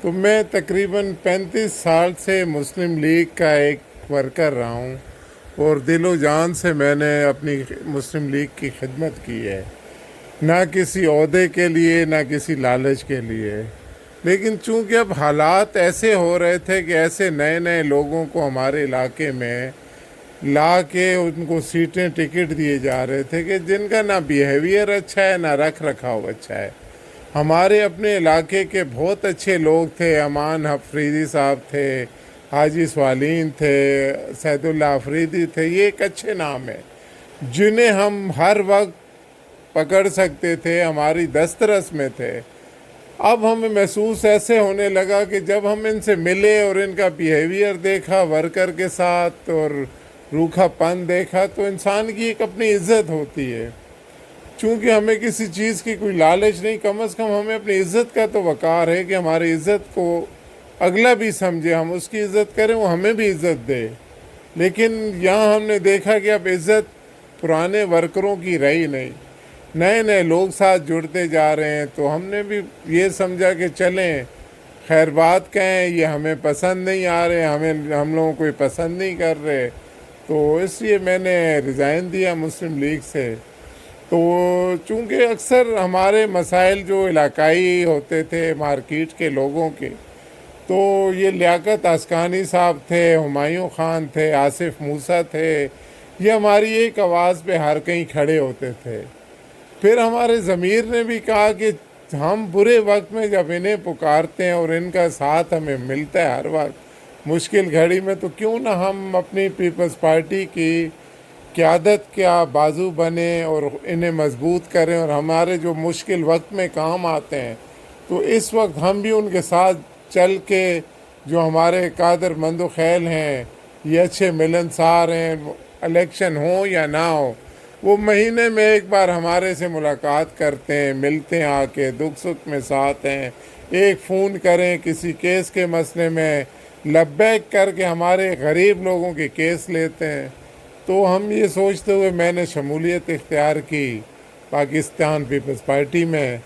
تو میں تقریباً 35 سال سے مسلم لیگ کا ایک ورکر رہا ہوں، اور دل و جان سے میں نے اپنی مسلم لیگ کی خدمت کی ہے، نہ کسی عہدے کے لیے نہ کسی لالچ کے لیے۔ لیکن چونکہ اب حالات ایسے ہو رہے تھے کہ ایسے نئے نئے لوگوں کو ہمارے علاقے میں لا کے ان کو سیٹیں ٹکٹ دیے جا رہے تھے کہ جن کا نہ بیہیویئر اچھا ہے نہ رکھ رکھاؤ اچھا ہے۔ ہمارے اپنے علاقے کے بہت اچھے لوگ تھے، امان افریدی صاحب تھے، حاجی سوالین تھے، سید اللہ افریدی تھے، یہ ایک اچھے نام ہے جنہیں ہم ہر وقت پکڑ سکتے تھے، ہماری دسترس میں تھے۔ اب ہمیں محسوس ایسے ہونے لگا کہ جب ہم ان سے ملے اور ان کا بیہیویئر دیکھا ورکر کے ساتھ اور روکھا پن دیکھا، تو انسان کی ایک اپنی عزت ہوتی ہے۔ چونکہ ہمیں کسی چیز کی کوئی لالچ نہیں، کم از کم ہمیں اپنی عزت کا تو وقار ہے کہ ہماری عزت کو اگلا بھی سمجھے، ہم اس کی عزت کریں، وہ ہمیں بھی عزت دے۔ لیکن یہاں ہم نے دیکھا کہ اب عزت پرانے ورکروں کی رہی نہیں، نئے نئے لوگ ساتھ جڑتے جا رہے ہیں۔ تو ہم نے بھی یہ سمجھا کہ چلیں خیر بات کہیں، یہ ہمیں پسند نہیں آ رہے، ہم لوگوں کو یہ پسند نہیں کر رہے، تو اس لیے میں نے ریزائن دیا مسلم لیگ سے۔ تو چونکہ اکثر ہمارے مسائل جو علاقائی ہوتے تھے مارکیٹ کے لوگوں کے، تو یہ لیاقت اسکانی صاحب تھے، ہمایوں خان تھے، آصف موسیٰ تھے، یہ ہماری ایک آواز پہ ہر کہیں کھڑے ہوتے تھے۔ پھر ہمارے ضمیر نے بھی کہا کہ ہم برے وقت میں جب انہیں پکارتے ہیں اور ان کا ساتھ ہمیں ملتا ہے ہر وقت مشکل گھڑی میں، تو کیوں نہ ہم اپنی پیپلز پارٹی کی قیادت کا بازو بنیں اور انہیں مضبوط کریں، اور ہمارے جو مشکل وقت میں کام آتے ہیں تو اس وقت ہم بھی ان کے ساتھ چل کے، جو ہمارے قادر مند و خیل ہیں، یہ اچھے ملنسار ہیں، الیکشن ہوں یا نہ ہو، وہ مہینے میں ایک بار ہمارے سے ملاقات کرتے ہیں، ملتے ہیں، آ کے دکھ سکھ میں ساتھ ہیں، ایک فون کریں کسی کیس کے مسئلے میں لبیک کر کے ہمارے غریب لوگوں کے کیس لیتے ہیں۔ تو ہم یہ سوچتے ہوئے میں نے شمولیت اختیار کی پاکستان پیپلز پارٹی میں،